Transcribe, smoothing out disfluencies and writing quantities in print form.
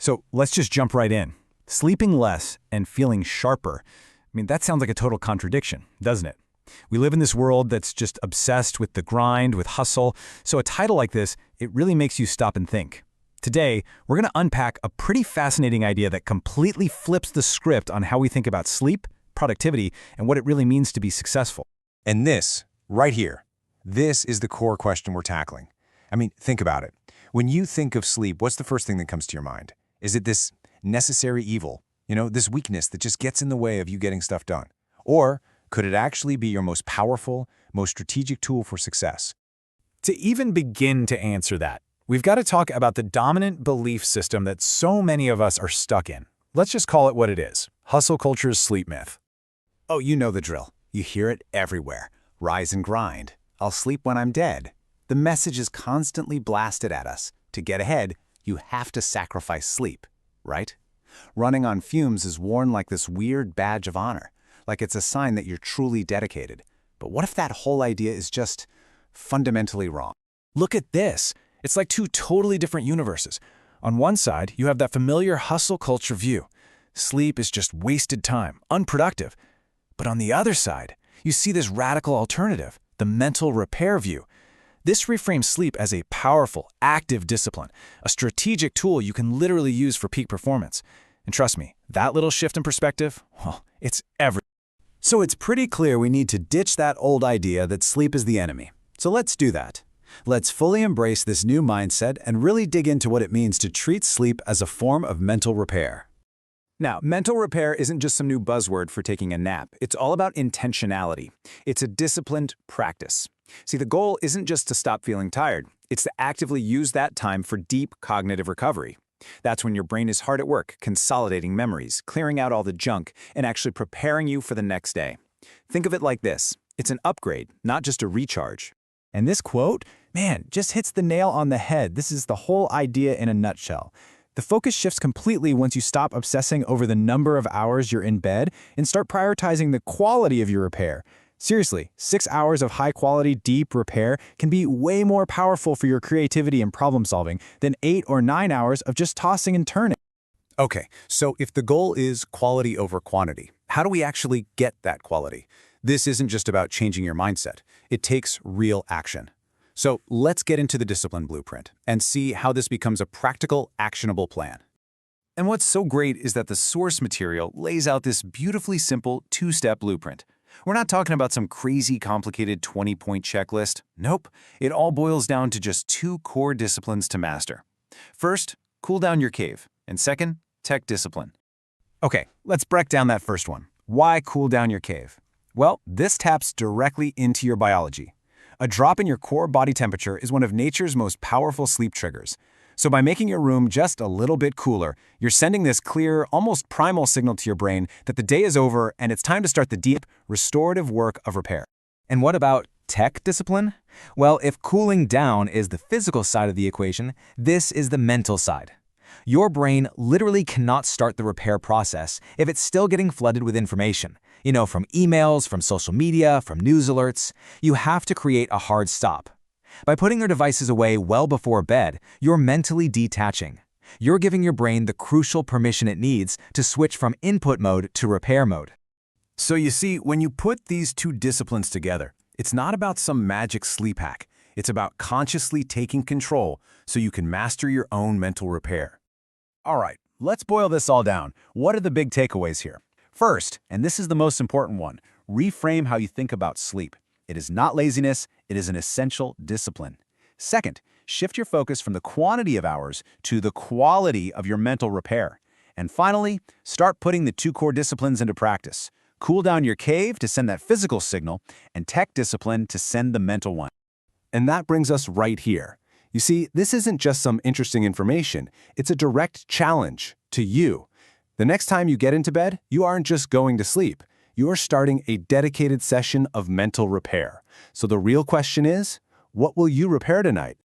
So let's just jump right in. Sleeping less and feeling sharper. That sounds like a total contradiction, doesn't it? We live in this world that's just obsessed with the grind, with hustle, so a title like this, it really makes you stop and think. Today, we're going to unpack a pretty fascinating idea that completely flips the script on how we think about sleep, productivity, and what it really means to be successful. And this, right here, this is the core question we're tackling. Think about it. When you think of sleep, what's the first thing that comes to your mind? Is it this necessary evil? This weakness that just gets in the way of you getting stuff done? Or could it actually be your most powerful, most strategic tool for success? To even begin to answer that, we've got to talk about the dominant belief system that so many of us are stuck in. Let's just call it what it is: hustle culture's sleep myth. Oh, you know the drill. You hear it everywhere. Rise and grind. I'll sleep when I'm dead. The message is constantly blasted at us. To get ahead, you have to sacrifice sleep, right? Running on fumes is worn like this weird badge of honor, like it's a sign that you're truly dedicated. But what if that whole idea is just fundamentally wrong? Look at this. It's like two totally different universes. On one side, you have that familiar hustle culture view. Sleep is just wasted time, unproductive. But on the other side, you see this radical alternative, the mental repair view. This reframes sleep as a powerful, active discipline, a strategic tool you can literally use for peak performance. And trust me, that little shift in perspective, well, it's everything. So it's pretty clear we need to ditch that old idea that sleep is the enemy. So let's do that. Let's fully embrace this new mindset and really dig into what it means to treat sleep as a form of mental repair. Now, mental repair isn't just some new buzzword for taking a nap. It's all about intentionality. It's a disciplined practice. See, the goal isn't just to stop feeling tired. It's to actively use that time for deep cognitive recovery. That's when your brain is hard at work, consolidating memories, clearing out all the junk, and actually preparing you for the next day. Think of it like this. It's an upgrade, not just a recharge. And this quote, just hits the nail on the head. This is the whole idea in a nutshell. The focus shifts completely once you stop obsessing over the number of hours you're in bed and start prioritizing the quality of your repair. Seriously, 6 hours of high-quality, deep repair can be way more powerful for your creativity and problem-solving than 8 or 9 hours of just tossing and turning. Okay, so if the goal is quality over quantity, how do we actually get that quality? This isn't just about changing your mindset. It takes real action. So let's get into the discipline blueprint and see how this becomes a practical, actionable plan. And what's so great is that the source material lays out this beautifully simple two-step blueprint. We're not talking about some crazy complicated 20-point checklist. Nope, it all boils down to just 2 core disciplines to master. First, cool down your cave, and second, tech discipline. Okay, let's break down that first one. Why cool down your cave? Well, this taps directly into your biology. A drop in your core body temperature is one of nature's most powerful sleep triggers. So by making your room just a little bit cooler, you're sending this clear, almost primal signal to your brain that the day is over and it's time to start the deep, restorative work of repair. And what about tech discipline? Well, if cooling down is the physical side of the equation, this is the mental side. Your brain literally cannot start the repair process if it's still getting flooded with information. From emails, from social media, from news alerts. You have to create a hard stop. By putting your devices away well before bed, you're mentally detaching. You're giving your brain the crucial permission it needs to switch from input mode to repair mode. So you see, when you put these 2 disciplines together, it's not about some magic sleep hack. It's about consciously taking control so you can master your own mental repair. All right, let's boil this all down. What are the big takeaways here? First, and this is the most important one, reframe how you think about sleep. It is not laziness, it is an essential discipline. Second, shift your focus from the quantity of hours to the quality of your mental repair. And finally, start putting the 2 core disciplines into practice. Cool down your cave to send that physical signal, and tech discipline to send the mental one. And that brings us right here. You see, this isn't just some interesting information, it's a direct challenge to you. The next time you get into bed, you aren't just going to sleep. You are starting a dedicated session of mental repair. So the real question is, what will you repair tonight?